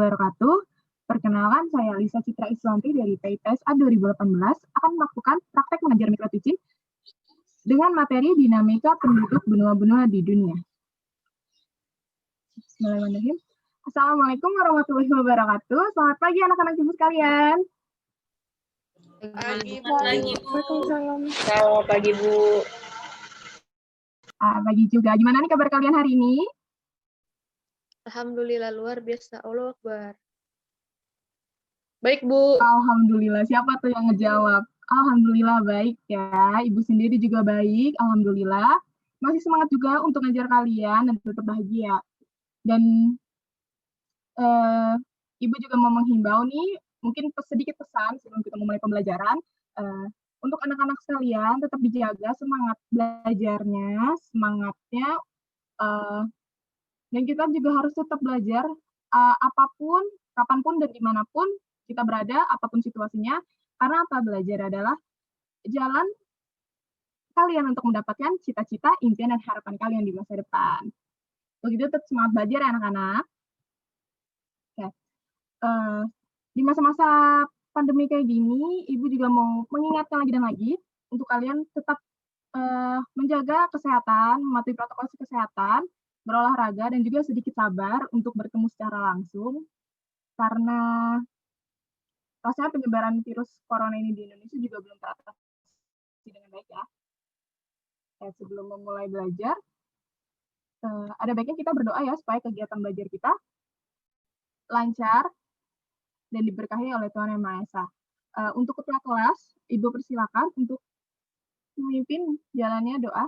wabarakatuh. Perkenalkan, saya Lisa Citra Iswanti dari PIPSA 2018 akan melakukan praktek mengajar mikroteaching dengan materi dinamika penduduk benua-benua di dunia. Bismillahirrahmanirrahim. Assalamualaikum warahmatullahi wabarakatuh. Selamat pagi anak-anak ibu sekalian. Pagi, Bu. Selamat pagi, Bu. Pagi juga. Gimana nih kabar kalian hari ini? Alhamdulillah luar biasa. Allah Akbar. Baik, Bu. Alhamdulillah. Siapa tuh yang ngejawab? Alhamdulillah baik ya. Ibu sendiri juga baik. Alhamdulillah. Masih semangat juga untuk ngajar kalian dan tetap bahagia. Dan Ibu juga mau menghimbau nih, mungkin sedikit pesan sebelum kita memulai pembelajaran. Untuk anak-anak sekalian tetap dijaga semangat belajarnya, semangatnya, dan kita juga harus tetap belajar apapun, kapanpun dan dimanapun kita berada, apapun situasinya, karena apa? Belajar adalah jalan kalian untuk mendapatkan cita-cita, impian, dan harapan kalian di masa depan. Begitu tetap semangat belajar ya anak-anak. Di masa-masa pandemi kayak gini, Ibu juga mau mengingatkan lagi dan lagi untuk kalian tetap menjaga kesehatan, mematuhi protokol kesehatan, berolahraga, dan juga sedikit sabar untuk bertemu secara langsung, karena rasanya penyebaran virus corona ini di Indonesia juga belum teratasi dengan baik ya. Sebelum memulai belajar, ada baiknya kita berdoa ya supaya kegiatan belajar kita lancar dan diberkahi oleh Tuhan Yang Maha Esa. Untuk ketua kelas, Ibu persilakan untuk memimpin jalannya doa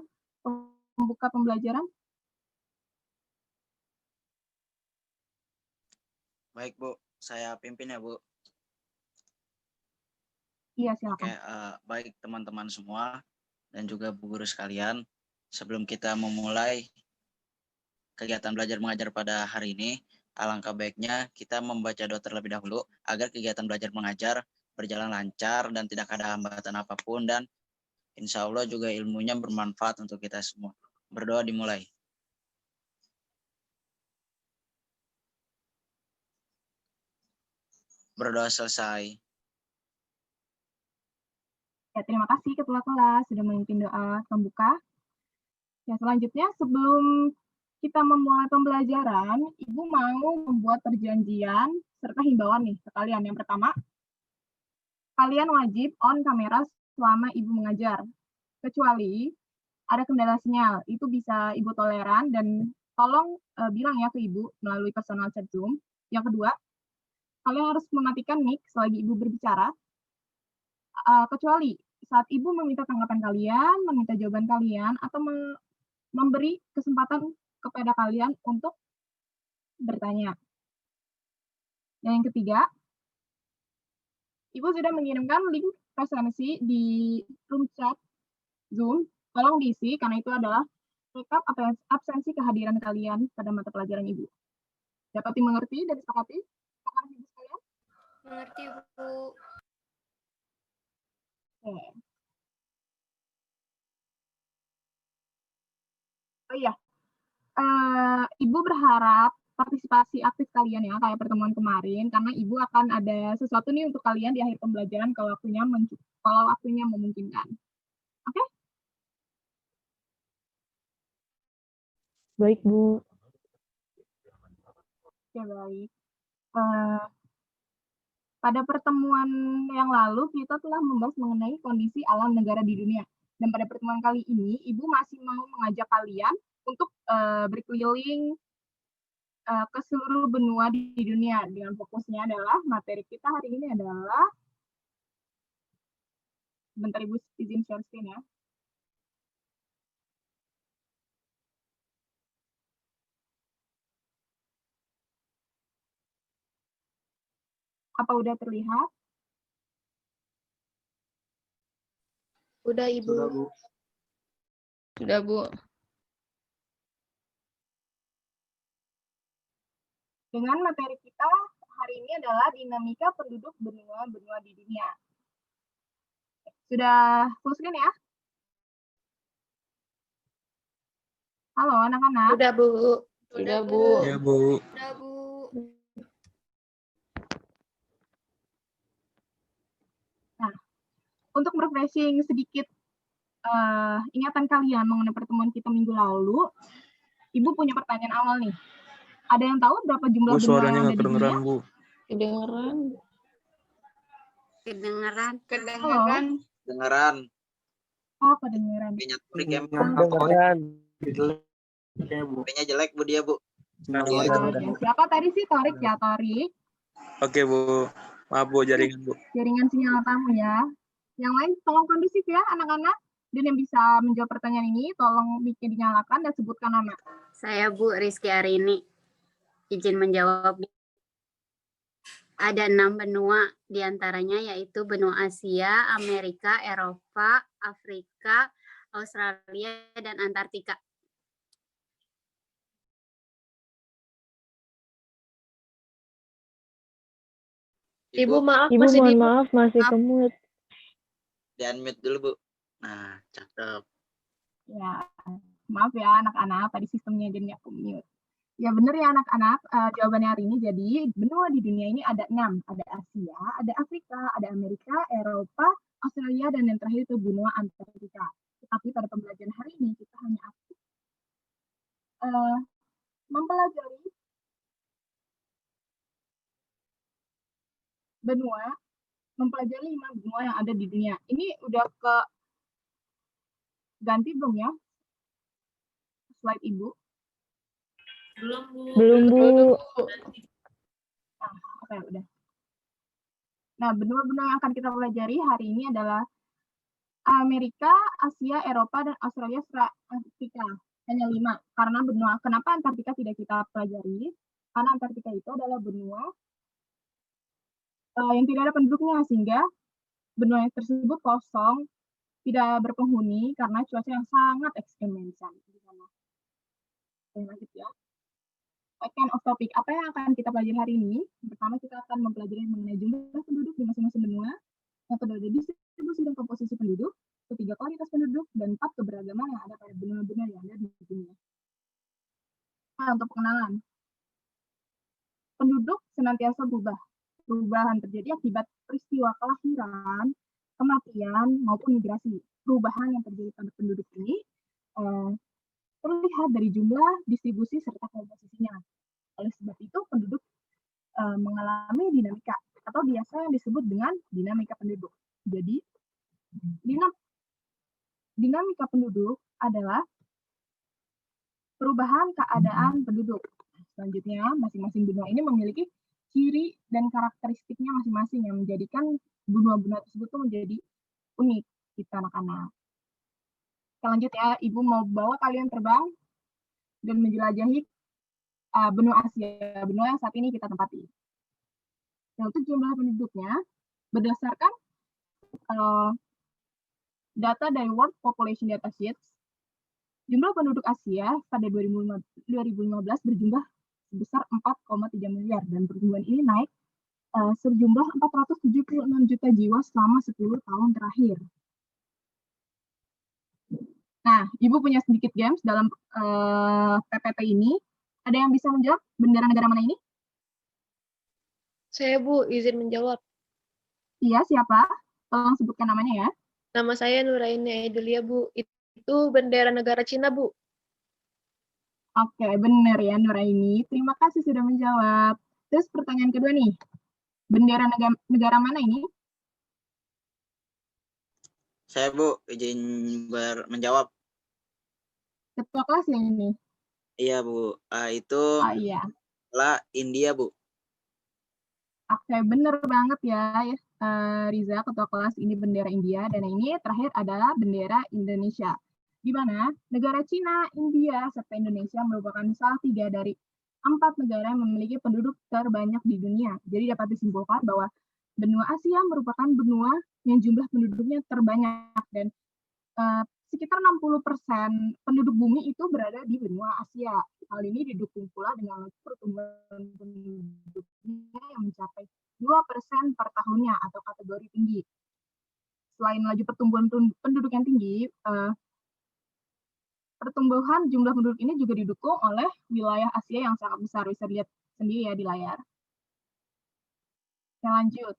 pembuka pembelajaran. Baik, Bu. Saya pimpin ya, Bu. Iya, silakan. Oke, baik teman-teman semua dan juga Bu Guru sekalian. Sebelum kita memulai kegiatan belajar mengajar pada hari ini, alangkah baiknya kita membaca doa terlebih dahulu agar kegiatan belajar mengajar berjalan lancar dan tidak ada hambatan apapun, dan insya Allah juga ilmunya bermanfaat untuk kita semua. Berdoa dimulai. Berdoa selesai. Ya, terima kasih ketua kelas sudah memimpin doa pembuka. Ya, selanjutnya sebelum kita memulai pembelajaran, Ibu mau membuat perjanjian serta himbauan nih ke kalian. Yang pertama, kalian wajib on kamera selama Ibu mengajar. Kecuali ada kendala sinyal, itu bisa Ibu toleran dan tolong bilang ya ke Ibu melalui personal chat Zoom. Yang kedua, kalian harus mematikan mic selagi Ibu berbicara, kecuali saat Ibu meminta tanggapan kalian, meminta jawaban kalian, atau memberi kesempatan kepada kalian untuk bertanya. Dan yang ketiga, Ibu sudah mengirimkan link presensi di room chat Zoom. Tolong diisi, karena itu adalah rekap absensi kehadiran kalian pada mata pelajaran Ibu. Dapat dimengerti dan disepakati? Ibu sekalian? Mengerti, Bu. Oke. Oh iya, Ibu berharap partisipasi aktif kalian ya, kayak pertemuan kemarin, karena Ibu akan ada sesuatu nih untuk kalian di akhir pembelajaran kalau waktunya memungkinkan. Oke? Baik, Bu. Ya, baik. Pada pertemuan yang lalu, kita telah membahas mengenai kondisi alam negara di dunia. Dan pada pertemuan kali ini, Ibu masih mau mengajak kalian untuk berkeliling ke seluruh benua di dunia. Dengan fokusnya adalah, materi kita hari ini adalah, sebentar Ibu izin share screen ya. Apa udah terlihat? Udah, Ibu. Sudah, Bu. Sudah, Bu. Dengan materi kita hari ini adalah dinamika penduduk benua-benua di dunia. Sudah full screen ya? Halo anak-anak. Udah, Bu. Ya, Bu. Udah, Bu. untuk refreshing sedikit ingatan kalian mengenai pertemuan kita minggu lalu, Ibu punya pertanyaan awal nih. Ada yang tahu berapa jumlah Bu, benua suaranya yang ada nggak di dunia? kedengeran, Bu. Kedengeran. Kedengeran. Kedengeran. Dengeran. Oh, kedengeran. Kayaknya Torik yang Kedengeran. Kayaknya jelek Bu dia, Bu. Oke. Siapa tadi sih? Torik ya, Torik. Oke, Bu. Maaf, Bu, jaringan, Bu. Jaringan sinyal tamu ya. Yang lain tolong kondusif ya, anak-anak. Dan yang bisa menjawab pertanyaan ini, tolong mic-nya dinyalakan dan sebutkan nama. Saya Bu Rizky Arini. Izin menjawab. Ada 6 benua, diantaranya yaitu benua Asia, Amerika, Eropa, Afrika, Australia, dan Antartika. Ibu maaf, Ibu masih mohon di maaf masih Maaf. kemut. Di-unmute dulu, Bu. Nah, cakep. Ya, maaf ya anak-anak, tadi sistemnya jadi nggak mute. Ya benar ya anak-anak, jawabannya hari ini jadi benua di dunia ini ada 6. Ada Asia, ada Afrika, ada Amerika, Eropa, Australia, dan yang terakhir itu benua Antartika. Tetapi pada pembelajaran hari ini kita hanya aktif mempelajari benua, mempelajari 5 benua yang ada di dunia. Ini udah ke ganti belum ya slide Ibu? Belum, Bu. Oke, udah. Nah, benua-benua yang akan kita pelajari hari ini adalah Amerika, Asia, Eropa, dan Australia, Afrika. Hanya 5. Karena benua, kenapa Antartika tidak kita pelajari? Karena Antartika itu adalah benua yang tidak ada penduduknya, sehingga benua tersebut kosong, tidak berpenghuni karena cuaca yang sangat ekstrim di sana. Oke, lanjut ya. Second of topic, apa yang akan kita pelajari hari ini? Pertama, kita akan mempelajari mengenai jumlah penduduk di masing-masing benua. Yang kedua, ada distribusi dan komposisi penduduk. Ketiga, kualitas penduduk. Dan 4, keberagaman yang ada pada benua-benua yang ada di dunia. Nah, untuk pengenalan. Penduduk senantiasa berubah. Perubahan terjadi akibat peristiwa kelahiran, kematian, maupun migrasi. Perubahan yang terjadi pada penduduk ini terlihat dari jumlah, distribusi, serta komposisinya. Oleh sebab itu, penduduk mengalami dinamika, atau biasa yang disebut dengan dinamika penduduk. Jadi, dinamika penduduk adalah perubahan keadaan penduduk. Selanjutnya, masing-masing benua ini memiliki ciri dan karakteristiknya masing-masing yang menjadikan benua-benua tersebut tuh menjadi unik kita anak-anak. Selanjutnya, Ibu mau bawa kalian terbang dan menjelajahi benua Asia, benua yang saat ini kita tempati. Nah, untuk jumlah penduduknya, berdasarkan data dari World Population Datasheets, jumlah penduduk Asia pada 2015 berjumlah sebesar 4,3 miliar, dan pertumbuhan ini naik sejumlah 476 juta jiwa selama 10 tahun terakhir. Nah, Ibu punya sedikit games dalam PPT ini. Ada yang bisa menjawab bendera negara mana ini? Saya, Bu, izin menjawab. Iya, siapa? Tolong sebutkan namanya ya. Nama saya Nuraini Aidelia, Bu. Itu bendera negara Cina, Bu. Oke, benar ya Nuraini. Terima kasih sudah menjawab. Terus pertanyaan kedua nih. Bendera negara mana ini? Saya, Bu, izin menjawab. Ketua kelas yang ini? Iya, Bu. Itu Iya. adalah India, Bu. Oke, bener banget ya, Riza, ketua kelas ini bendera India, dan ini terakhir adalah bendera Indonesia. Di mana negara Cina, India, serta Indonesia merupakan salah 3 dari 4 negara yang memiliki penduduk terbanyak di dunia. Jadi dapat disimpulkan bahwa benua Asia merupakan benua yang jumlah penduduknya terbanyak, dan sekitar 60% penduduk bumi itu berada di benua Asia. Hal ini didukung pula dengan pertumbuhan penduduknya yang mencapai 2% per tahunnya atau kategori tinggi. Selain laju pertumbuhan penduduk yang tinggi, pertumbuhan jumlah penduduk ini juga didukung oleh wilayah Asia yang sangat besar. Bisa dilihat sendiri ya di layar. Yang lanjut.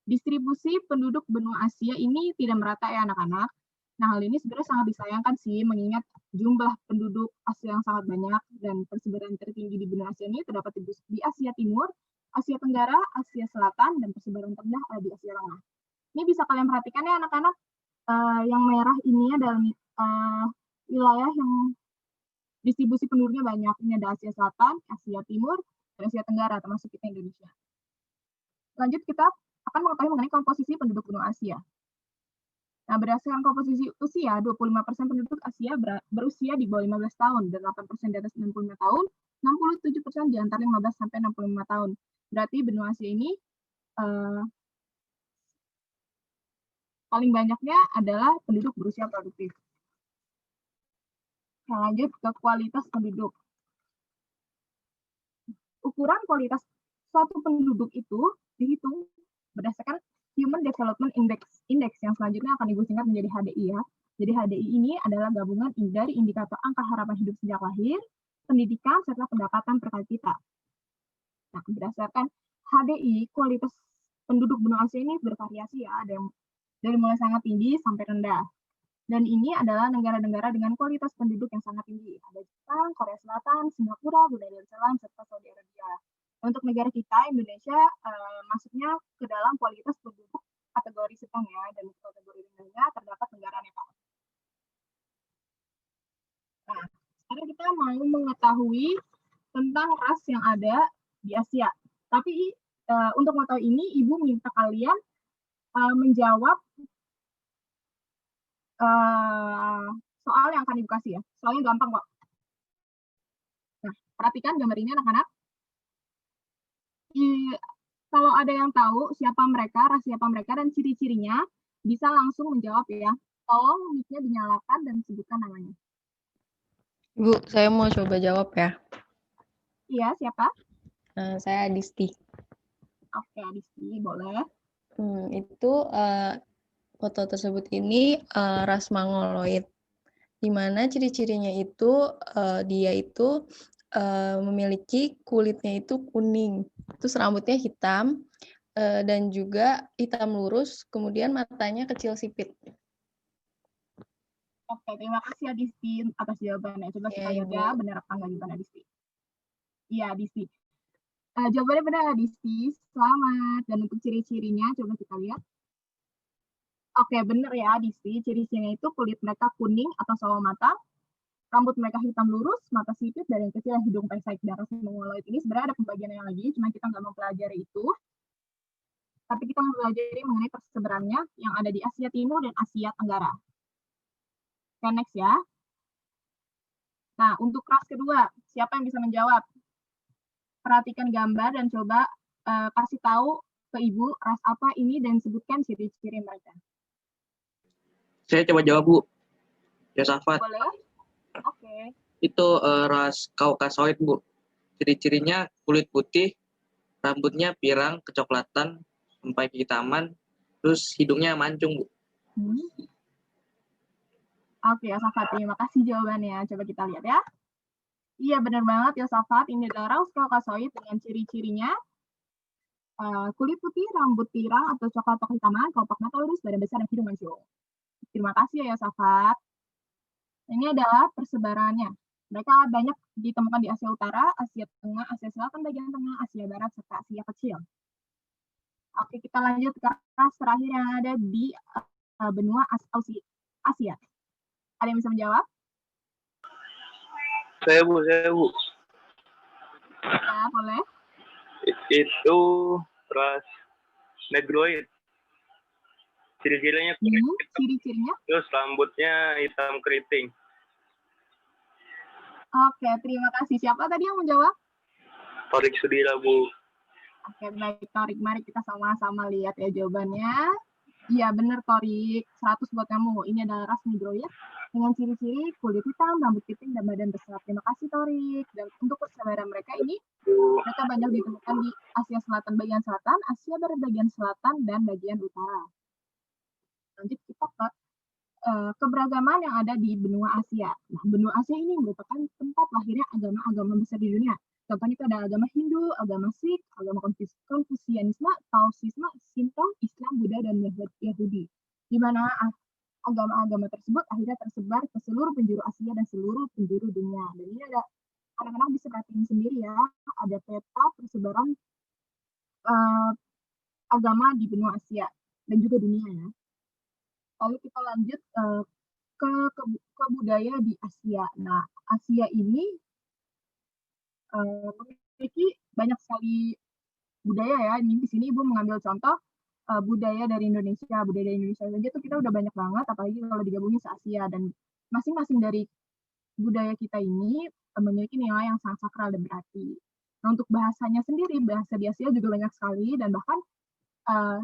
Distribusi penduduk benua Asia ini tidak merata ya anak-anak. Nah, hal ini sebenarnya sangat disayangkan sih, mengingat jumlah penduduk Asia yang sangat banyak dan persebaran tertinggi di benua Asia ini terdapat di Asia Timur, Asia Tenggara, Asia Selatan, dan persebaran terendah ada di Asia Tengah. Ini bisa kalian perhatikan ya anak-anak, yang merah ini adalah wilayah yang distribusi penduduknya banyak. Ini ada Asia Selatan, Asia Timur, dan Asia Tenggara, termasuk kita Indonesia. Lanjut, kita akan mengetahui mengenai komposisi penduduk benua Asia. Nah, berdasarkan komposisi usia, 25% penduduk Asia berusia di bawah 15 tahun, dan 8% di atas 65 tahun, 67% di antara 15 sampai 65 tahun. Berarti benua Asia ini paling banyaknya adalah penduduk berusia produktif. Nah, lanjut ke kualitas penduduk. Ukuran kualitas suatu penduduk itu dihitung berdasarkan Human Development Index yang selanjutnya akan Ibu singkat menjadi HDI ya. Jadi HDI ini adalah gabungan dari indikator angka harapan hidup sejak lahir, pendidikan, serta pendapatan per kapita. Nah, berdasarkan HDI, kualitas penduduk benua Asia ini bervariasi ya, ada yang dari mulai sangat tinggi sampai rendah. Dan ini adalah negara-negara dengan kualitas penduduk yang sangat tinggi. Ada Jepang, Korea Selatan, Singapura, Brunei Darussalam, serta Saudi Arabia. Untuk negara kita, Indonesia, masuknya ke dalam kualitas penduduk kategori sedang ya, dan kategori rendahnya terdapat negara Nepal. Nah, sekarang kita mau mengetahui tentang ras yang ada di Asia. Tapi untuk mengetahui ini, Ibu minta kalian menjawab soal yang akan Ibu kasih ya. Soalnya gampang kok. Nah, perhatikan gambar ini anak-anak. Kalau ada yang tahu siapa mereka, ras siapa mereka, dan ciri-cirinya, bisa langsung menjawab ya. Tolong mic-nya dinyalakan dan sebutkan namanya. Bu, saya mau coba jawab ya. Iya, siapa? Saya Adisti. Oke, Adisti, boleh. Itu foto tersebut ini ras Mongoloid, di mana ciri-cirinya itu dia itu memiliki kulitnya itu kuning, terus rambutnya hitam dan juga hitam lurus, kemudian matanya kecil sipit. Oke, terima kasih Adisti atas jawabannya. Coba kita lihat ya, benar apa enggak jawaban Adisti. Iya, Adisti. Jawabannya benar Adisti, selamat. Dan untuk ciri-cirinya, coba kita lihat. Oke, benar ya Adisti, ciri-cirinya itu kulit mereka kuning atau sawo matang, rambut mereka hitam lurus, mata sipit, dan yang kecil hidung pesek. Dan ras Mongoloid ini sebenarnya ada pembagiannya lagi, cuma kita nggak mempelajari itu. Tapi kita mempelajari mengenai persebarannya yang ada di Asia Timur dan Asia Tenggara. Oke, next ya. Nah, untuk ras kedua, siapa yang bisa menjawab? Perhatikan gambar dan coba kasih tahu ke Ibu ras apa ini dan sebutkan ciri-ciri mereka. Saya coba jawab, Bu. Yosafat. Boleh? Oke. Itu ras Kaukasoid, Bu. Ciri-cirinya kulit putih, rambutnya pirang, kecoklatan, sampai kehitaman, terus hidungnya mancung, Bu. Oke, Yosafat, terima kasih jawabannya. Coba kita lihat ya. Iya, benar banget Yosafat. Ini adalah ras Kaukasoid dengan ciri-cirinya kulit putih, rambut pirang atau coklat atau kehitaman, kelopak mata lurus, badan besar, dan hidung mancung. Terima kasih ya Yosafat. Ini adalah persebarannya. Mereka banyak ditemukan di Asia Utara, Asia Tengah, Asia Selatan bagian tengah, Asia Barat, serta Asia Kecil. Oke, kita lanjut ke ras terakhir yang ada di benua Asia. Ada yang bisa menjawab? Saya, Bu. Ya, boleh. Itu ras Negroid. Ciri-cirinya kulit hitam, Ciri-cirinya? terus rambutnya hitam keriting. Oke, terima kasih. Siapa tadi yang menjawab? Torik Sudira, Bu. Oke, baik Torik. Mari kita sama-sama lihat ya jawabannya. Iya, benar Torik. 100 buat kamu. Ini adalah ras Negroid dengan ciri-ciri kulit hitam, rambut keriting, dan badan besar. Terima kasih Torik. Dan untuk persebaran mereka ini, mereka banyak ditemukan di Asia Selatan bagian selatan, Asia Barat bagian selatan, dan bagian utara. Lanjut kita ke keberagaman yang ada di benua Asia. Nah, benua Asia ini merupakan tempat lahirnya agama-agama besar di dunia. Contohnya itu ada agama Hindu, agama Sikh, agama Konfusianisme, Taoisme, Shinto, Islam, Buddha, dan Yahudi. Di mana agama-agama tersebut akhirnya tersebar ke seluruh penjuru Asia dan seluruh penjuru dunia. Dan ini ada anak-anak bisa perhatiin sendiri ya, ada peta persebaran agama di benua Asia dan juga dunia ya. Lalu kita lanjut ke budaya di Asia. Nah, Asia ini memiliki banyak sekali budaya ya. Ini di sini Ibu mengambil contoh budaya dari Indonesia. Budaya dari Indonesia saja tuh kita udah banyak banget, apalagi kalau digabungin se-Asia. Dan masing-masing dari budaya kita ini memiliki nilai yang sangat sakral dan berarti. Nah, untuk bahasanya sendiri, bahasa di Asia juga banyak sekali, dan bahkan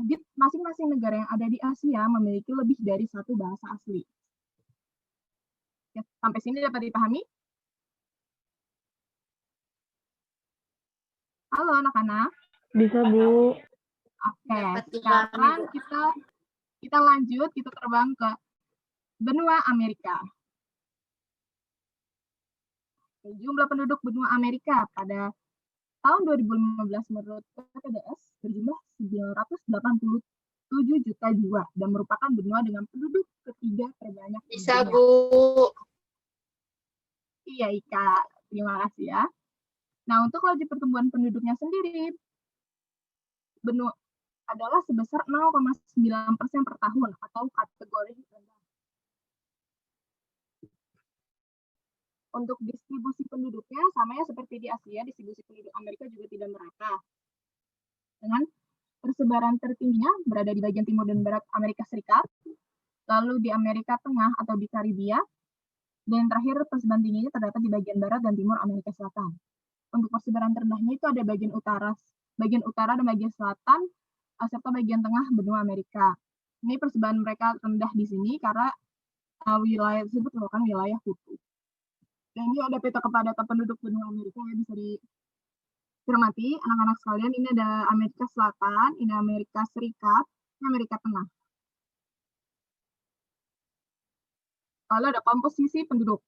di masing-masing negara yang ada di Asia memiliki lebih dari satu bahasa asli. Ya, sampai sini dapat dipahami? Halo anak-anak. Bisa, Bu. Oke, Dapat sekarang dipahami, kita lanjut, kita terbang ke benua Amerika. Jumlah penduduk benua Amerika pada tahun 2015 menurut PPDS berjumlah 987 juta jiwa dan merupakan benua dengan penduduk ketiga terbanyak di Bisa, dunia. Bu. Iya, Ika. Terima kasih ya. Nah, untuk laju pertumbuhan penduduknya sendiri, benua adalah sebesar 0,9% per tahun atau kategori rendah. Untuk distribusi penduduknya sama ya seperti di Asia, distribusi penduduk Amerika juga tidak merata. Dengan persebaran tertingginya berada di bagian timur dan barat Amerika Serikat, lalu di Amerika Tengah atau di Karibia, dan terakhir persebaran tingginya terdapat di bagian barat dan timur Amerika Selatan. Untuk persebaran terendahnya itu ada bagian utara dan bagian selatan, serta bagian tengah benua Amerika. Ini persebaran mereka rendah di sini karena wilayah tersebut merupakan wilayah kutub. Dan ini ada peta kepadatan penduduk benua Amerika yang bisa dicermati anak-anak sekalian. Ini ada Amerika Selatan, ini Amerika Serikat, ini Amerika Tengah. Lalu ada komposisi penduduk.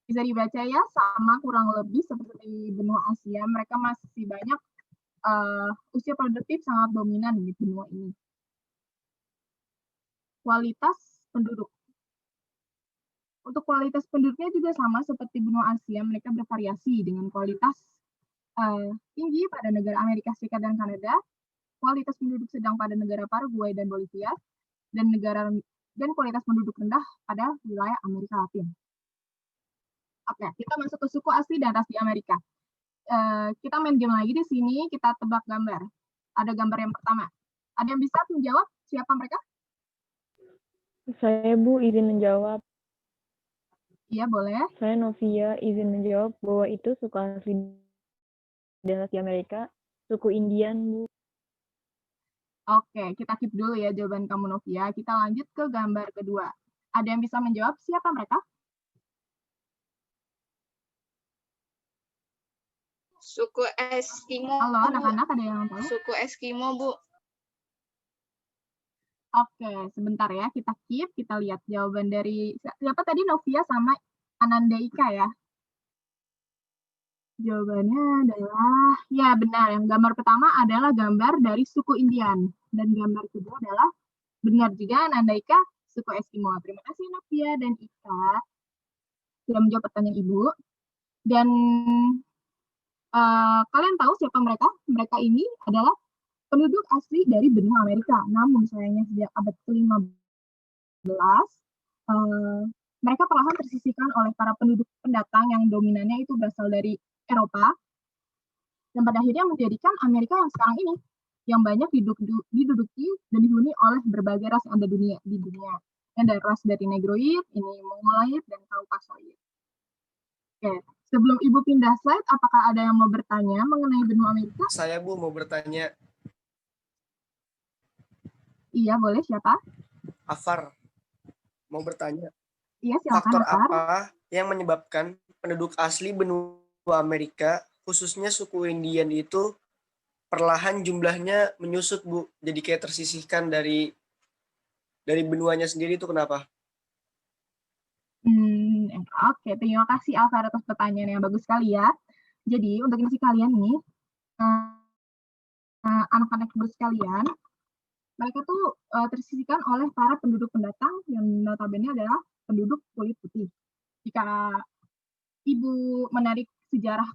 Bisa dibaca ya, sama kurang lebih seperti benua Asia, mereka masih banyak usia produktif sangat dominan di benua ini. Kualitas penduduk. Untuk kualitas penduduknya juga sama seperti benua Asia, mereka bervariasi dengan kualitas tinggi pada negara Amerika Serikat dan Kanada, kualitas penduduk sedang pada negara Paraguay dan Bolivia, dan kualitas penduduk rendah pada wilayah Amerika Latin. Oke, kita masuk ke suku asli dan ras di Amerika. Kita main game lagi di sini, kita tebak gambar. Ada gambar yang pertama. Ada yang bisa menjawab siapa mereka? Saya, Bu, izin menjawab. Iya, boleh. Saya Novia izin menjawab bahwa itu suku asli dan ras di Amerika, suku Indian, Bu. Oke, kita keep dulu ya jawaban kamu, Novia. Kita lanjut ke gambar kedua. Ada yang bisa menjawab siapa mereka? Suku Eskimo. Halo, Bu. anak-anak, ada yang tahu? Suku Eskimo, Bu. Oke, sebentar ya, kita keep, kita lihat jawaban dari siapa tadi, Novia sama Ananda Ika ya. Jawabannya adalah, ya benar, yang gambar pertama adalah gambar dari suku Indian. Dan gambar kedua adalah, benar juga Ananda Ika, suku Eskimo. Terima kasih Novia dan Ika sudah menjawab pertanyaan Ibu. Dan kalian tahu siapa mereka? Mereka ini adalah penduduk asli dari benua Amerika. Namun sayangnya sejak abad ke-15, mereka perlahan tersisihkan oleh para penduduk pendatang yang dominannya itu berasal dari Eropa. Dan pada akhirnya menjadikan Amerika yang sekarang ini, yang banyak diduduki dan dihuni oleh berbagai ras yang ada di dunia. Ada ras dari Negroid, ini Mongoloid, dan Kaukasoid. Oke, sebelum Ibu pindah slide, apakah ada yang mau bertanya mengenai benua Amerika? Saya, Bu, mau bertanya. Iya, boleh. Siapa? Afar, mau bertanya. Iya, silakan. Faktor Afar. apa yang menyebabkan penduduk asli benua Amerika, khususnya suku Indian itu, perlahan jumlahnya menyusut, Bu? Jadi kayak tersisihkan dari benuanya sendiri, itu kenapa? Oke, terima kasih Alvar atas pertanyaan yang bagus sekali ya. Jadi untuk informasi kalian nih, anak-anak ibu sekalian, mereka tuh tersisihkan oleh para penduduk pendatang yang notabene adalah penduduk kulit putih. Jika ibu menarik sejarah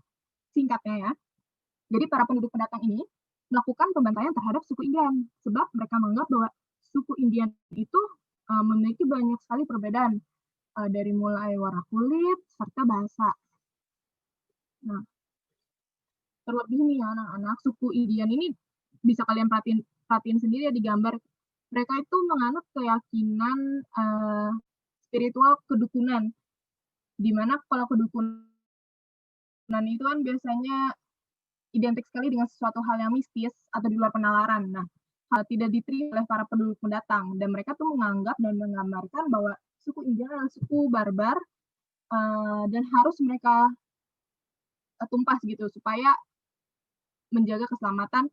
singkatnya ya, jadi para penduduk pendatang ini melakukan pembantaian terhadap suku Indian, sebab mereka menganggap bahwa suku Indian itu memiliki banyak sekali perbedaan dari mulai warna kulit serta bahasa. Nah, terlebih nih ya anak-anak, suku Indian ini bisa kalian perhatiin sendiri ya di gambar. Mereka itu menganut keyakinan spiritual kedukunan, di mana kalau kedukunan itu kan biasanya identik sekali dengan sesuatu hal yang mistis atau di luar penalaran. Nah, hal tidak diterima oleh para penduduk pendatang, dan mereka tuh menganggap dan menggambarkan bahwa suku Indian adalah suku barbar dan harus mereka tumpas gitu supaya menjaga keselamatan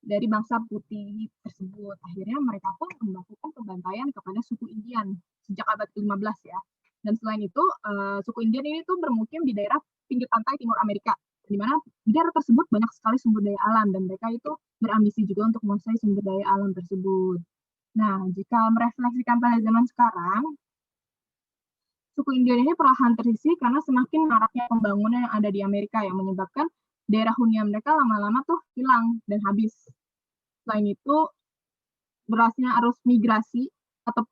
dari bangsa putih tersebut. Akhirnya mereka pun melakukan pembantaian kepada suku Indian sejak abad ke-15 ya. Dan selain itu, suku Indian ini tuh bermukim di daerah pinggir pantai timur Amerika, di mana di daerah tersebut banyak sekali sumber daya alam, dan mereka itu berambisi juga untuk menguasai sumber daya alam tersebut. Nah, jika merefleksikan pada zaman sekarang, suku Indian ini perlahan tersisih karena semakin maraknya pembangunan yang ada di Amerika yang menyebabkan daerah hunian mereka lama-lama tuh hilang dan habis. Selain itu, berasnya arus migrasi atau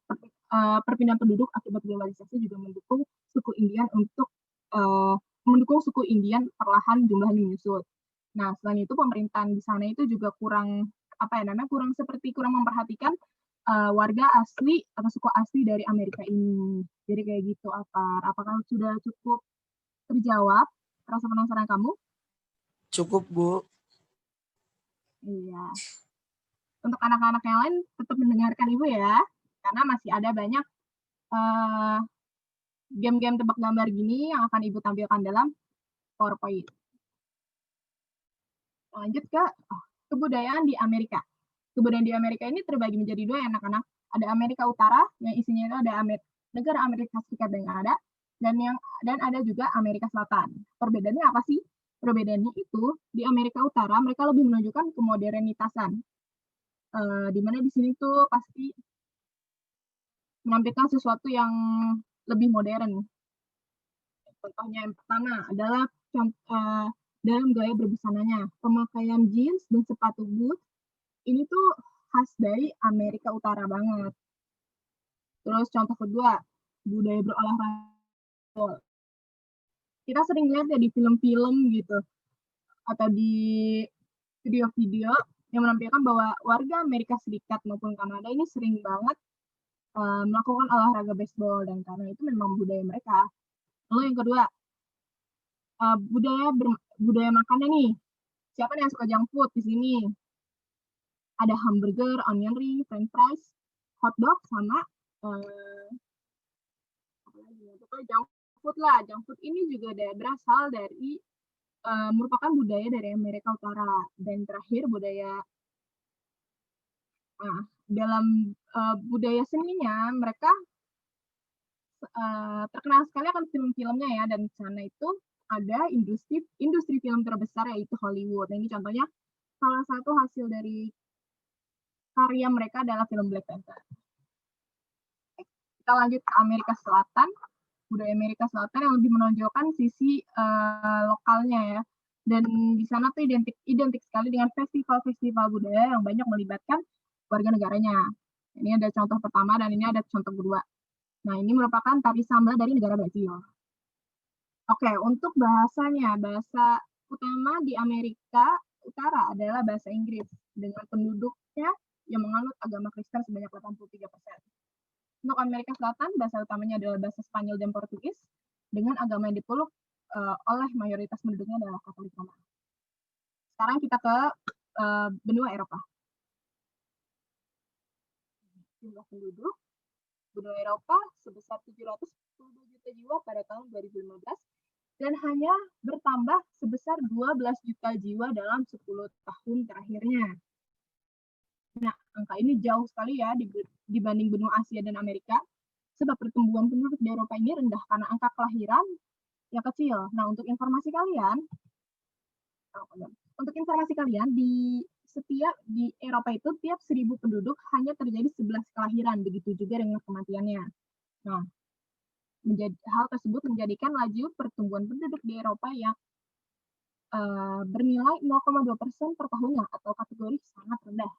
perpindahan penduduk akibat globalisasi juga mendukung suku Indian untuk mendukung suku Indian perlahan jumlahnya menyusut. Nah, selain itu pemerintahan di sana itu juga kurang kurang memperhatikan warga asli atau suku asli dari Amerika ini. Jadi kayak gitu, apakah sudah cukup terjawab rasa penasaran kamu? Cukup, Bu. Iya. Untuk anak-anak yang lain tetap mendengarkan Ibu ya, karena masih ada banyak game-game tebak gambar gini yang akan Ibu tampilkan dalam PowerPoint. Lanjut ke kebudayaan di Amerika. Kebudayaan di Amerika ini terbagi menjadi dua ya anak-anak. Ada Amerika Utara yang isinya itu ada negara Amerika Serikat yang ada, dan ada juga Amerika Selatan. Perbedaannya apa sih? Perbedaannya itu di Amerika Utara mereka lebih menunjukkan kemodernitasan. Di mana di sini tuh pasti menampilkan sesuatu yang lebih modern. Contohnya yang pertama adalah dalam gaya berbusananya. Pemakaian jeans dan sepatu boot ini tuh khas dari Amerika Utara banget. Terus contoh kedua, budaya berolahraga. Kita sering lihat ya di film-film gitu, atau di video-video yang menampilkan bahwa warga Amerika Serikat maupun Kanada ini sering banget melakukan olahraga baseball, dan karena itu memang budaya mereka. Lalu yang kedua, budaya makannya nih. Siapa nih yang suka junk food di sini? Ada hamburger, onion ring, french fries, hot dog, sama junk food lah. Junk food ini juga berasal dari merupakan budaya dari Amerika Utara. Dan terakhir dalam budaya seninya mereka terkenal sekali akan film-filmnya ya, dan di sana itu ada industri film terbesar yaitu Hollywood. Nah, ini contohnya salah satu hasil dari karya mereka adalah film Black Panther. Kita lanjut ke Amerika Selatan. Budaya Amerika Selatan yang lebih menonjolkan sisi lokalnya ya. Dan di sana tuh identik sekali dengan festival-festival budaya yang banyak melibatkan warga negaranya. Ini ada contoh pertama dan ini ada contoh kedua. Nah, ini merupakan tari samba dari negara Brazil. Oke, untuk bahasanya, bahasa utama di Amerika Utara adalah bahasa Inggris dengan penduduknya yang menganut agama Kristen sebanyak 83%. Untuk Amerika Selatan, bahasa utamanya adalah bahasa Spanyol dan Portugis dengan agama yang dipeluk oleh mayoritas penduduknya adalah Katolik Romawi. Sekarang kita ke benua Eropa. Jumlah penduduk benua Eropa sebesar 742 juta jiwa pada tahun 2015 dan hanya bertambah sebesar 12 juta jiwa dalam 10 tahun terakhirnya. Nah, angka ini jauh sekali ya dibanding benua Asia dan Amerika, sebab pertumbuhan penduduk di Eropa ini rendah karena angka kelahiran yang kecil. Nah, untuk informasi kalian, Untuk informasi kalian, di Eropa itu tiap 1.000 penduduk hanya terjadi 11 kelahiran, begitu juga dengan kematiannya. Nah, hal tersebut menjadikan laju pertumbuhan penduduk di Eropa yang bernilai 0,2% per tahunnya atau kategori sangat rendah.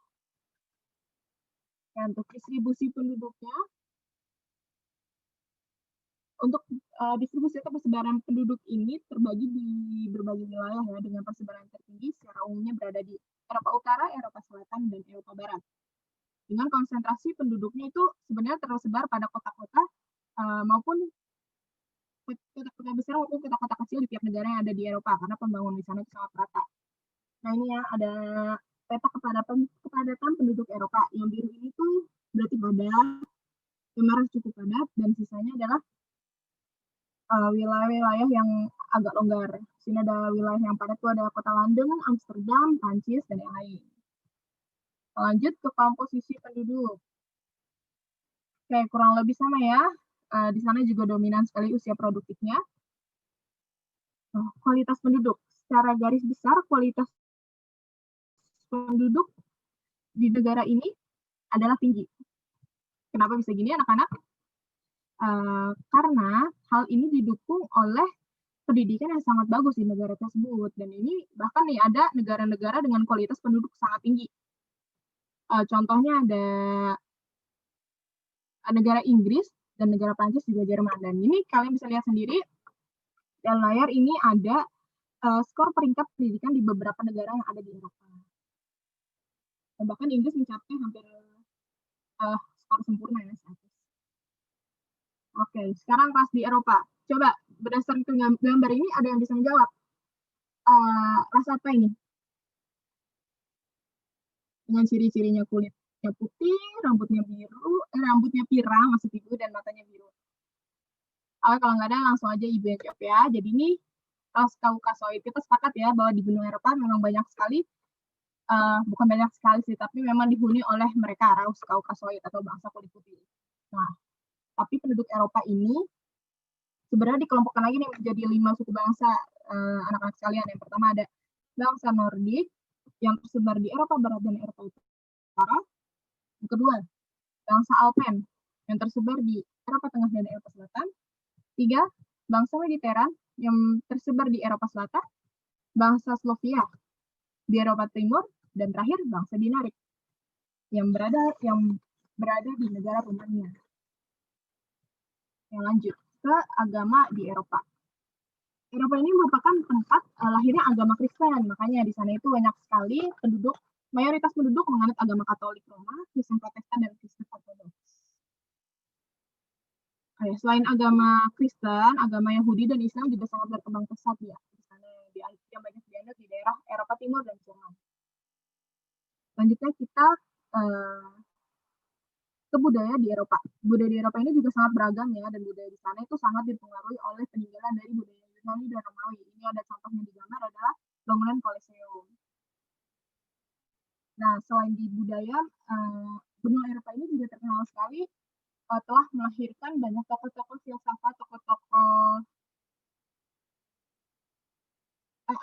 Dan untuk distribusi penduduknya, untuk distribusi atau persebaran penduduk ini terbagi di berbagai wilayah ya, dengan persebaran tertinggi secara umumnya berada di Eropa Utara, Eropa Selatan, dan Eropa Barat. Dengan konsentrasi penduduknya itu sebenarnya tersebar pada kota-kota maupun kota-kota besar maupun kota-kota kecil di tiap negara yang ada di Eropa, karena pembangunan di sana itu sangat rata. Nah ini ya, ada peta kepadatan penduduk Eropa. Yang biru ini tuh berarti padat, yang merah cukup padat, dan sisanya adalah wilayah-wilayah yang agak longgar. Sini ada wilayah yang padat itu ada kota London, Amsterdam, Prancis, dan yang lain. Lanjut ke komposisi penduduk. Oke, kurang lebih sama ya. Di sana juga dominan sekali usia produktifnya. Kualitas penduduk. Secara garis besar, kualitas penduduk di negara ini adalah tinggi. Kenapa bisa gini, anak-anak? Karena hal ini didukung oleh pendidikan yang sangat bagus di negara tersebut. Dan ini bahkan nih ada negara-negara dengan kualitas penduduk sangat tinggi. Contohnya ada negara Inggris dan negara Prancis juga Jerman. Dan ini kalian bisa lihat sendiri di layar ini ada skor peringkat pendidikan di beberapa negara yang ada di Eropa. Dan bahkan Inggris mencapai hampir skor sempurna ya. Oke, sekarang kelas di Eropa. Coba berdasarkan gambar ini ada yang bisa menjawab. Rasa apa ini? Dengan ciri-cirinya kulitnya putih, rambutnya pirang, maksud ibu, dan matanya biru. Kalau nggak ada, langsung aja ibu yang jawab ya. Jadi ini ras Kaukasoid. Kita sepakat ya bahwa di benua Eropa memang banyak sekali, bukan banyak sekali sih, tapi memang dihuni oleh mereka ras Kaukasoid atau bangsa kulit putih. Nah, tapi penduduk Eropa ini sebenarnya dikelompokkan lagi nih menjadi 5 suku bangsa, anak-anak sekalian. Yang pertama ada bangsa Nordik yang tersebar di Eropa Barat dan Eropa Utara. Yang kedua, bangsa Alpen yang tersebar di Eropa Tengah dan Eropa Selatan. 3, bangsa Mediteran yang tersebar di Eropa Selatan, bangsa Slovia di Eropa Timur, dan terakhir bangsa Dinarik yang berada di negara Rumania. Yang lanjut ke agama di Eropa. Eropa ini merupakan tempat lahirnya agama Kristen, makanya di sana itu banyak sekali mayoritas penduduk menganut agama Katolik Roma, Kristen Protestan, dan Kristen Ortodoks. Selain agama Kristen, agama Yahudi dan Islam juga sangat berkembang pesat ya di sana, yang banyak dianut di daerah Eropa Timur dan Jerman. Selanjutnya kita ke budaya di Eropa. Budaya di Eropa ini juga sangat beragam ya, dan budaya di sana itu sangat dipengaruhi oleh peninggalan dari budaya Yunani dan Romawi. Ini ada contohnya di gambar adalah bangunan Colosseum. Nah, selain di budaya, benua Eropa ini juga terkenal sekali telah melahirkan banyak tokoh-tokoh filsafat, tokoh-tokoh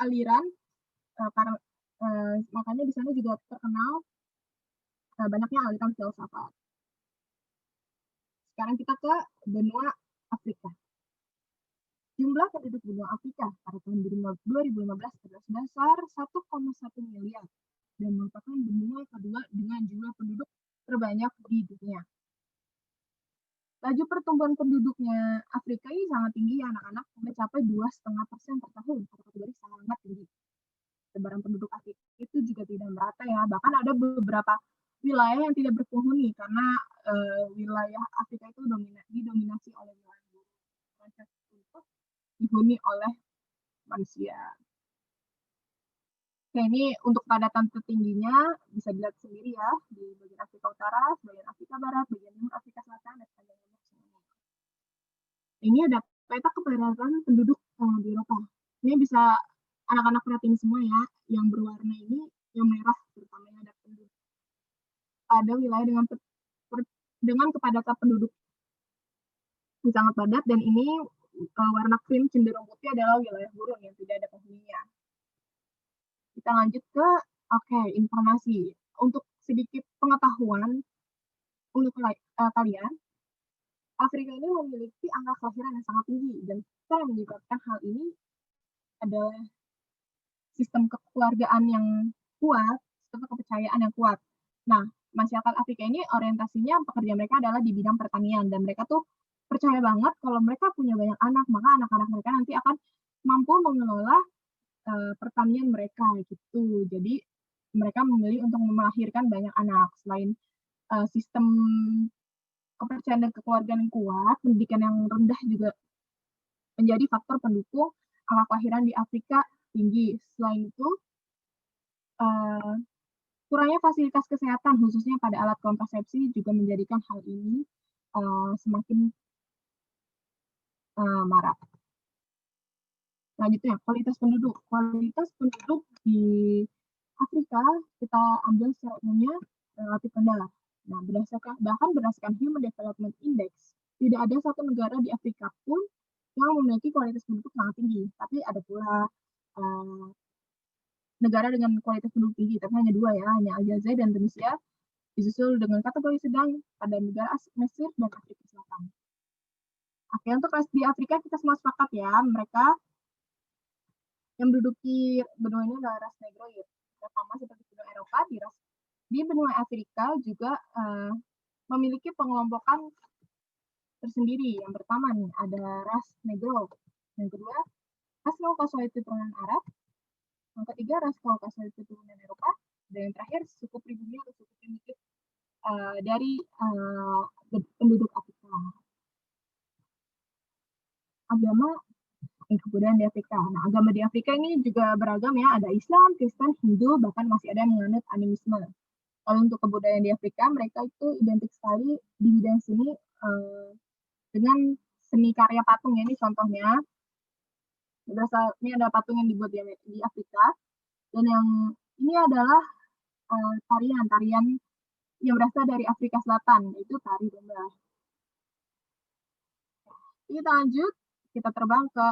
aliran, makanya di sana juga terkenal banyaknya aliran filsafat. Sekarang kita ke benua Afrika. Jumlah penduduk benua Afrika pada tahun 2015 adalah sebesar 1,1 miliar dan merupakan benua kedua dengan jumlah penduduk terbanyak di dunia. Laju pertumbuhan penduduknya Afrika ini sangat tinggi ya anak-anak, mencapai 2,5% per tahun, kategori sangat tinggi. Sebaran penduduk Afrika itu juga tidak merata ya, bahkan ada beberapa wilayah yang tidak berpenghuni karena wilayah Afrika itu didominasi oleh wilayah untuk dihuni oleh manusia. Oke, ini untuk padatan tertingginya bisa dilihat sendiri ya di bagian Afrika Utara, bagian Afrika Barat, bagian Timur Afrika Selatan, dan sepanjang Timur semuanya. Ini ada peta kepadatan penduduk di Eropa. Ini bisa anak-anak perhatiin semua ya, yang berwarna ini, yang merah terutamanya ada penduduk. Ada wilayah dengan kepadatan penduduk yang sangat padat, dan ini warna krim cenderung putih adalah wilayah gurun yang tidak ada penghuninya. Kita lanjut ke informasi. Untuk sedikit pengetahuan untuk kalian, Afrika ini memiliki angka kelahiran yang sangat tinggi dan faktor yang menyebabkan hal ini adalah sistem kekeluargaan yang kuat, sistem kepercayaan yang kuat. Nah, masyarakat Afrika ini orientasinya pekerjaan mereka adalah di bidang pertanian dan mereka tuh percaya banget kalau mereka punya banyak anak, maka anak-anak mereka nanti akan mampu mengelola pertanian mereka gitu. Jadi mereka memilih untuk melahirkan banyak anak. Selain sistem kepercayaan dan kekeluargaan yang kuat, pendidikan yang rendah juga menjadi faktor pendukung angka kelahiran di Afrika tinggi. Selain itu, kurangnya fasilitas kesehatan, khususnya pada alat kontrasepsi, juga menjadikan hal ini semakin marak. Selanjutnya, kualitas penduduk. Kualitas penduduk di Afrika kita ambil secara umumnya relatif rendah. Nah, bahkan berdasarkan Human Development Index, tidak ada satu negara di Afrika pun yang memiliki kualitas penduduk sangat tinggi. Tapi ada pula negara dengan kualitas penduduk tinggi, tapi hanya dua ya, hanya Aljazair dan Tunisia, disusul dengan kategori sedang pada negara Mesir dan Afrika Selatan. Oke, untuk di Afrika kita semua sepakat ya, mereka yang menduduki benua ini adalah ras Negroid. Sama seperti benua Eropa, di benua Afrika juga memiliki pengelompokan tersendiri. Yang pertama nih, ada ras Negro. Yang kedua, ras Kaukasoid keturunan Arab. Yang ketiga, ras Kaukasoid keturunan Eropa. Dan yang terakhir, suku pribumi atau suku primitif dari penduduk Afrika. Agama dan kebudayaan di Afrika. Nah, agama di Afrika ini juga beragam ya, ada Islam, Kristen, Hindu, bahkan masih ada yang menganut animisme. Kalau untuk kebudayaan di Afrika, mereka itu identik sekali di bidang seni dengan seni karya patung ya. Ini contohnya, ini ada patung yang dibuat di Afrika, dan yang ini adalah tarian yang berasal dari Afrika Selatan, yaitu tari domba. Kita lanjut, kita terbang ke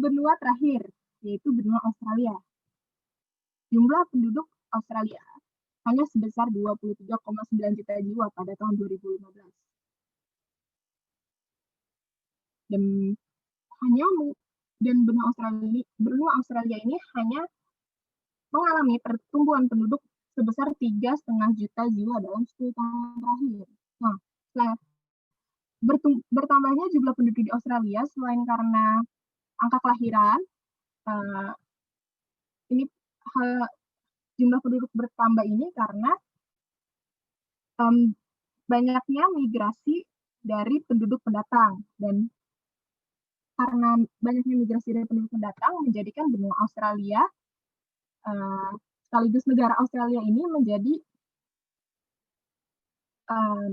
benua terakhir, yaitu benua Australia. Jumlah penduduk Australia hanya sebesar 23,9 juta jiwa pada tahun 2015. Dan benua Australia ini hanya mengalami pertumbuhan penduduk sebesar 3,5 juta jiwa dalam 10 tahun terakhir. Nah, bertambahnya jumlah penduduk di Australia selain karena angka kelahiran, ini jumlah penduduk bertambah ini karena banyaknya migrasi dari penduduk pendatang, dan karena banyaknya migrasi dari penduduk pendatang menjadikan benua Australia sekaligus negara Australia ini menjadi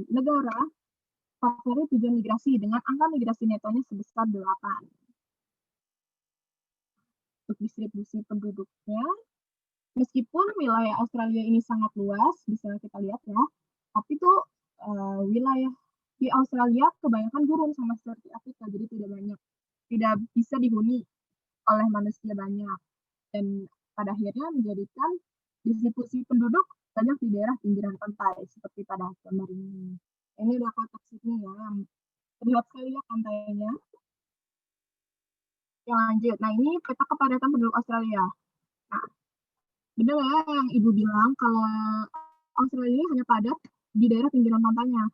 negara favorit tujuan migrasi dengan angka migrasi netonya sebesar 8. Untuk distribusi penduduknya, meskipun wilayah Australia ini sangat luas, bisa kita lihat ya, tapi tuh wilayah di Australia kebanyakan gurun sama seperti Afrika, jadi tidak bisa dihuni oleh manusia banyak, dan pada akhirnya menjadikan distribusi penduduk banyak di daerah pinggiran pantai seperti pada gambar ini. Ini udah kotak Sydney ya, yang terlihat sekali ya pantainya. Yang lanjut, nah ini peta kepadatan penduduk Australia. Nah, benar ya yang Ibu bilang kalau Australia hanya padat di daerah pinggiran pantainya.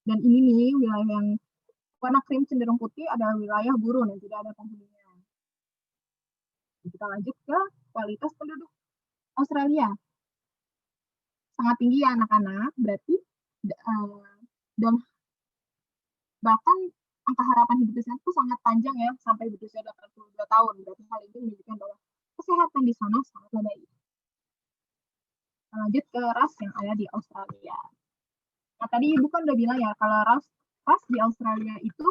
Dan ini nih wilayah yang warna krim cenderung putih adalah wilayah gurun yang tidak ada penghuninya. Kita lanjut ke kualitas penduduk Australia. Sangat tinggi ya anak-anak, berarti dan bahkan angka harapan hidupnya itu sangat panjang ya, sampai berusia 82 tahun. Berarti hal ini menunjukkan bahwa kesehatan di sana sangat baik. Lanjut ke ras yang ada di Australia. Nah, tadi Ibu kan udah bilang ya, kalau ras di Australia itu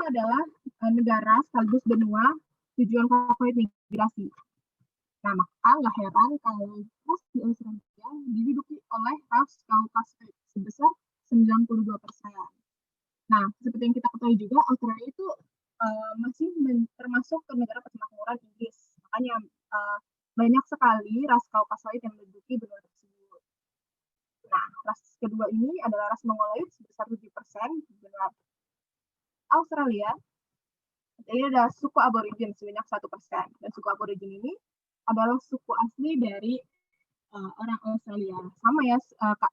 adalah negara sekaligus benua tujuan favorit migrasi. Nah, maka nggak heran kalau ras di Australia diduduki oleh ras Kaukasoid sebesar 92%. Nah, seperti yang kita ketahui juga, Australia itu masih termasuk ke negara persemakmuran Inggris. Maka Makanya banyak sekali ras Kaukasoid yang menduduki benua tersebut. Nah, ras kedua ini adalah ras Mongoloid sebesar 7% di benua Australia. Ini adalah suku aborigin sebanyak 1%. Dan suku aborigin ini adalah suku asli dari orang Australia. Sama ya,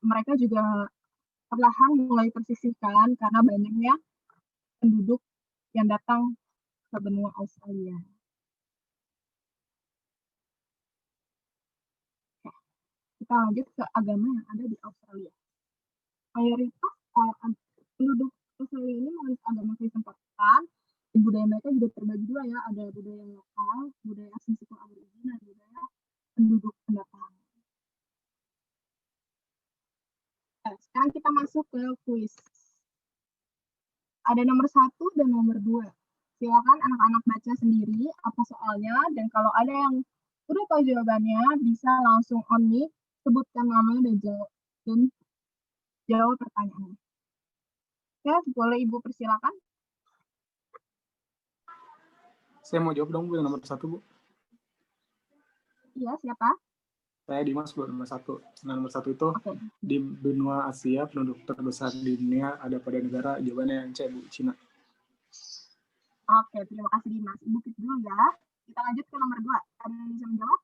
mereka juga perlahan mulai tersisihkan karena banyaknya penduduk yang datang ke benua Australia. Kita lanjut ke agama yang ada di Australia. Mayoritas penduduk Australia ini menganut agama Kristen Protestan. Budaya mereka juga terbagi dua ya, ada budaya lokal, budaya asli suku aborigin, dan budaya penduduk pendatang. Nah, sekarang kita masuk ke kuis. Ada nomor 1 dan nomor 2. Silakan anak-anak baca sendiri apa soalnya, dan kalau ada yang udah tahu jawabannya, bisa langsung on mic, sebutkan namanya dan jawab pertanyaannya. Ya, boleh Ibu persilakan. Saya mau jawab dong Bu yang nomor 1 Bu. Iya, siapa? Saya Dimas Bu, nomor 1. Nah, nomor 1 itu Oke. di benua Asia penduduk terbesar di dunia ada pada negara, jawabannya yang C Bu, Cina. Oke, terima kasih Dimas. Ibu keep dulu ya. Kita lanjut ke nomor 2. Ada yang bisa menjawab?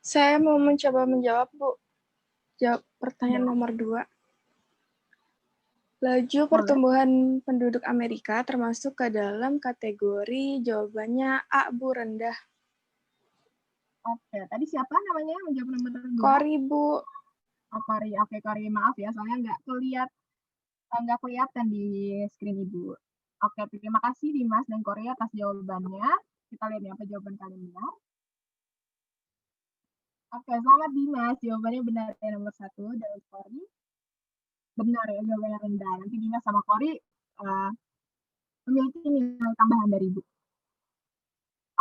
Saya mau mencoba menjawab, Bu. Jawab pertanyaan nomor 2. Laju pertumbuhan penduduk Amerika termasuk ke dalam kategori jawabannya A, Bu, rendah. Oke, tadi siapa namanya yang menjawab nomor 2? Kori, Bu. Oh, Kori. Oke, Kori, maaf ya, soalnya nggak kelihatan di screen Ibu. Oke, terima kasih Dimas dan Kori atas jawabannya. Kita lihat ya apa jawaban kalian benar. Oke, selamat Dimas. Jawabannya benar ya, nomor 1. Dan Kori benar ya, jawabannya rendah. Nanti Dimas sama Kori memiliki nilai tambahan dari Ibu.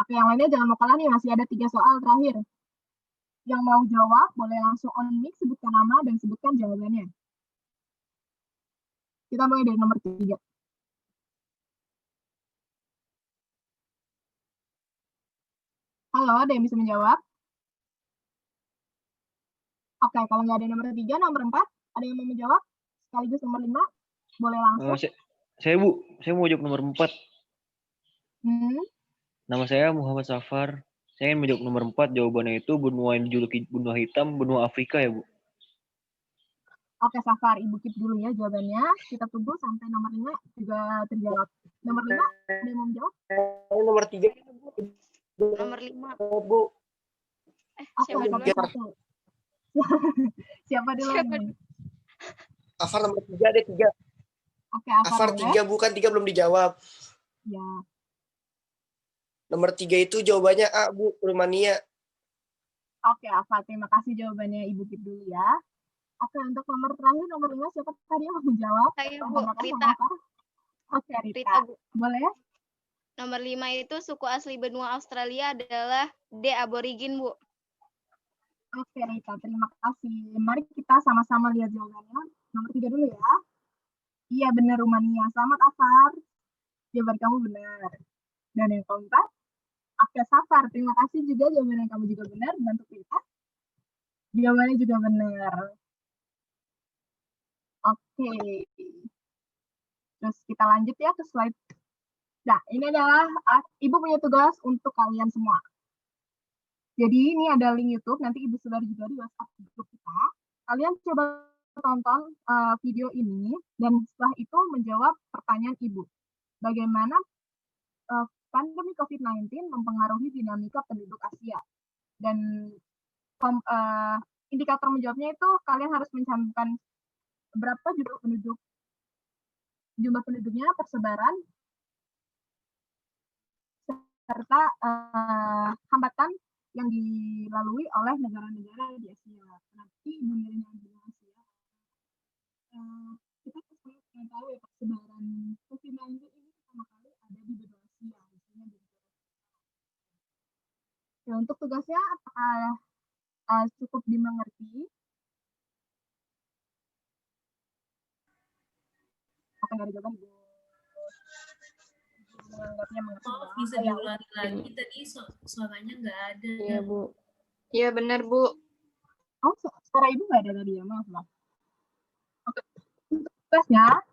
Oke, yang lainnya jangan mau kalah nih, masih ada 3 soal terakhir. Yang mau jawab, boleh langsung on mic, sebutkan nama dan sebutkan jawabannya. Kita mulai dari nomor 3. Halo, ada yang bisa menjawab? Oke, kalau nggak ada nomor 3, nomor 4, ada yang mau menjawab? Sekaligus nomor 5, boleh langsung. Saya Bu, saya mau jawab nomor 4. Hmm. Nama saya Muhammad Safar. Saya ingin menjawab nomor 4, jawabannya itu benua yang dijuluki benua hitam, benua Afrika ya Bu. Oke, Safar, Ibu keep dulu ya jawabannya. Kita tunggu sampai nomor 5 juga terjawab. Nomor 5, ada yang mau menjawab? Nomor 3. Nomor 5. Bu. Oke, satu. Siapa dulu nih? Afar nomor 3, ada 3. Oke, Afar 3, bukan 3 belum dijawab. Ya. Nomor 3 itu jawabannya A, Bu, Rumania. Oke, Afar, terima kasih jawabannya Ibu keep dulu ya. Oke, untuk nomor terakhir, nomor 5, siapa tadi yang mau menjawab? Saya, Bu, Rita. Oke, Rita. Bu. Boleh? Nomor 5 itu suku asli benua Australia adalah D, aborigin, Bu. Oke, Rita, terima kasih. Mari kita sama-sama lihat jawabannya. Nomor 3 dulu ya. Iya, benar, Rumania. Selamat, Afar. Jawaban kamu benar. Dan yang keempat, oke, Safar. Terima kasih juga jawaban yang kamu juga benar. Bantu kita. Jawabannya juga benar. Oke. Terus kita lanjut ya ke slide. Nah, ini adalah Ibu punya tugas untuk kalian semua. Jadi ini ada link YouTube, nanti Ibu sebar juga di WhatsApp grup kita. Kalian coba tonton video ini, dan setelah itu menjawab pertanyaan Ibu. Bagaimana pandemi COVID-19 mempengaruhi dinamika penduduk Asia? Dan indikator menjawabnya itu kalian harus mencantumkan berapa jumlah penduduknya, persebaran, serta hambatan yang dilalui oleh negara-negara di Asia. Nanti Ibu nilainya di Asia. Kita pengen tahu ya persebaran COVID-19 ini pertama kali ada di benua Asia, misalnya di negara. Ya, untuk tugasnya apakah cukup dimengerti? Oke, dari jawaban Ibu. menganggapnya mengecewakan. Maaf, bisa diulangi lagi, tadi suaranya nggak ada. Iya, Bu. Iya benar, Bu. Oh, suara ibu nggak ada tadi ya, maaf. Oke, untuk tugasnya,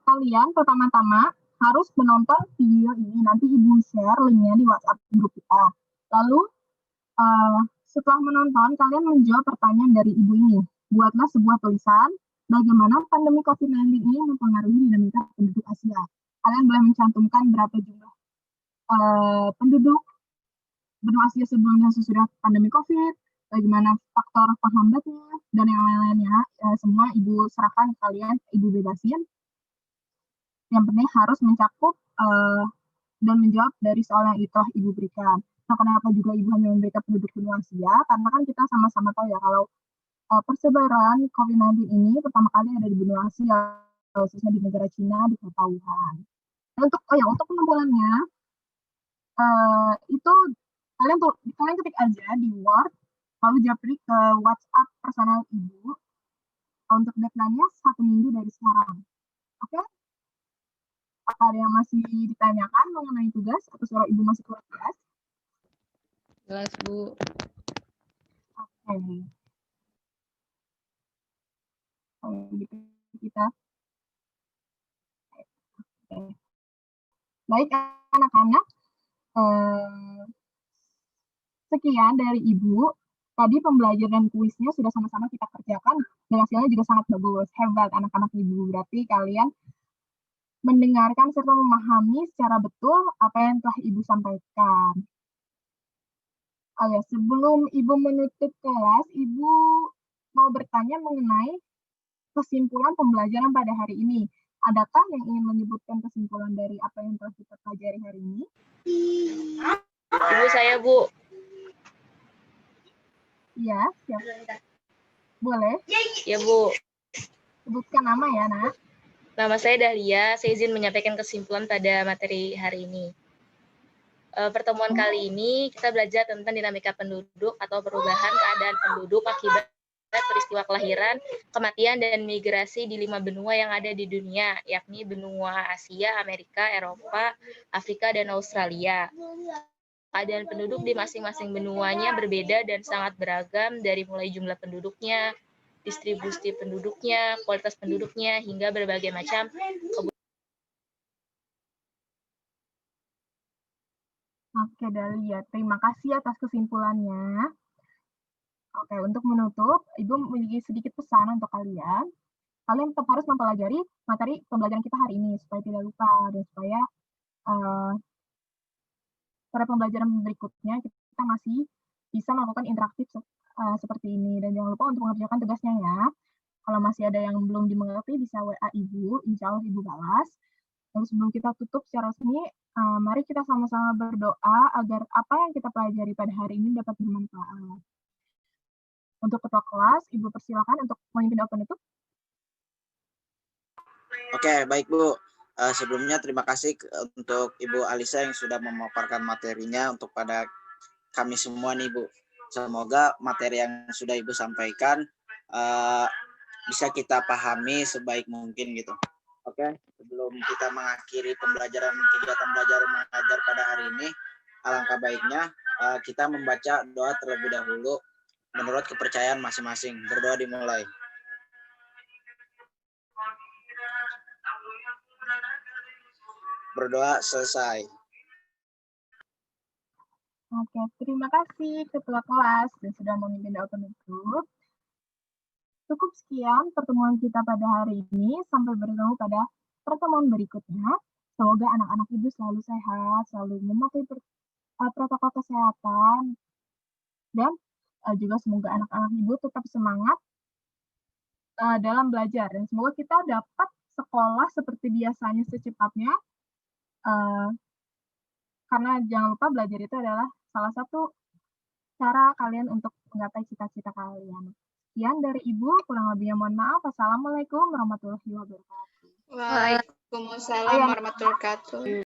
kalian pertama-tama harus menonton video ini. Nanti ibu share linknya di WhatsApp grup kita. Lalu, setelah menonton, kalian menjawab pertanyaan dari ibu ini. Buatlah sebuah tulisan, bagaimana pandemi COVID-19 ini mempengaruhi dinamika penduduk Asia. Kalian boleh mencantumkan berapa jumlah penduduk benua Asia sebelumnya sesudah pandemi COVID, bagaimana faktor penghambatnya, dan yang lain-lainnya. Semua ibu serahkan kalian, ibu bebasin. Yang penting harus mencakup dan menjawab dari soal yang itu ibu berikan. Nah, kenapa juga ibu hanya memberikan penduduk benua Asia? Karena kan kita sama-sama tahu ya kalau persebaran COVID-19 ini pertama kali ada di benua Asia, khususnya di negara Cina, di kota Wuhan. Untuk pengumpulannya itu kalian ketik aja di Word, lalu japri ke WhatsApp personal ibu. Untuk deadline-nya 1 minggu dari sekarang. Oke? Apa ada yang masih ditanyakan mengenai tugas atau suara ibu masih kurang jelas? Jelas, Bu. Oke. Gitu kita. Oke. Baik anak-anak, sekian dari ibu. Tadi pembelajaran kuisnya sudah sama-sama kita kerjakan dan hasilnya juga sangat bagus. Hebat anak-anak ibu. Berarti kalian mendengarkan serta memahami secara betul apa yang telah ibu sampaikan. Oh ya, sebelum ibu menutup kelas, ibu mau bertanya mengenai kesimpulan pembelajaran pada hari ini. Adakah yang ingin menyebutkan kesimpulan dari apa yang telah kita pelajari hari ini? Ibu saya, Bu. Iya, siapa? Boleh? Ya, Bu. Sebutkan nama ya, Nak. Nama saya Dahlia. Saya izin menyampaikan kesimpulan pada materi hari ini. Pertemuan kali ini kita belajar tentang dinamika penduduk atau perubahan keadaan penduduk akibat peristiwa kelahiran, kematian, dan migrasi di 5 benua yang ada di dunia, yakni benua Asia, Amerika, Eropa, Afrika, dan Australia. Keadaan penduduk di masing-masing benuanya berbeda dan sangat beragam, dari mulai jumlah penduduknya, distribusi penduduknya, kualitas penduduknya, hingga berbagai macam kebutuhan. Oke, Dahlia. Terima kasih atas kesimpulannya. Oke, untuk menutup, Ibu memiliki sedikit pesan untuk kalian. Kalian tetap harus mempelajari materi pembelajaran kita hari ini, supaya tidak lupa, dan supaya pada pembelajaran berikutnya kita masih bisa melakukan interaktif seperti ini. Dan jangan lupa untuk mengerjakan tugasnya ya. Kalau masih ada yang belum dimengerti, bisa WA Ibu, insya Allah Ibu balas. Dan sebelum kita tutup secara resmi, mari kita sama-sama berdoa agar apa yang kita pelajari pada hari ini dapat bermanfaat. Untuk ketua kelas, Ibu persilakan untuk memimpin doa penutup. Oke, baik Bu. Sebelumnya terima kasih untuk Ibu Alisa yang sudah memaparkan materinya untuk pada kami semua nih Bu. Semoga materi yang sudah Ibu sampaikan bisa kita pahami sebaik mungkin gitu. Oke, sebelum kita mengakhiri kegiatan belajar mengajar pada hari ini, alangkah baiknya kita membaca doa terlebih dahulu menurut kepercayaan masing-masing. Berdoa dimulai. Berdoa selesai. Oke, terima kasih ketua kelas yang sudah memimpin doa penutup. Cukup sekian pertemuan kita pada hari ini. Sampai bertemu pada pertemuan berikutnya. Semoga anak-anak Ibu selalu sehat, selalu mematuhi protokol kesehatan, dan juga semoga anak-anak Ibu tetap semangat dalam belajar. Dan semoga kita dapat sekolah seperti biasanya secepatnya. Karena jangan lupa belajar itu adalah salah satu cara kalian untuk menggapai cita-cita kalian. Sekian dari Ibu, kurang lebihnya mohon maaf. Wassalamualaikum warahmatullahi wabarakatuh. Waalaikumsalam warahmatullahi wabarakatuh.